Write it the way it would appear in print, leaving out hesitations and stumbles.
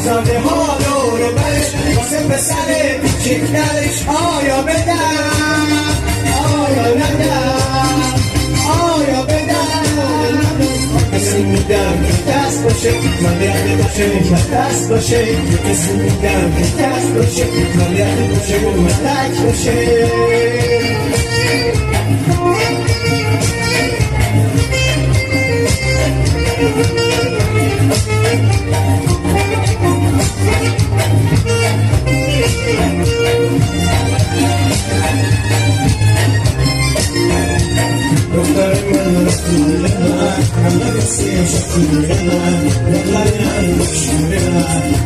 زده ها دور برش واسه پسر پیچیدنش آیا بدم آیا ندم آیا بدم کسی میدم که دست باشه من یاد باشه من دست باشه کسی میدم که دست باشه من یاد باشه و ملک باشه دختر من رسول من همه بسیم شکل من نقلی هم بخشور من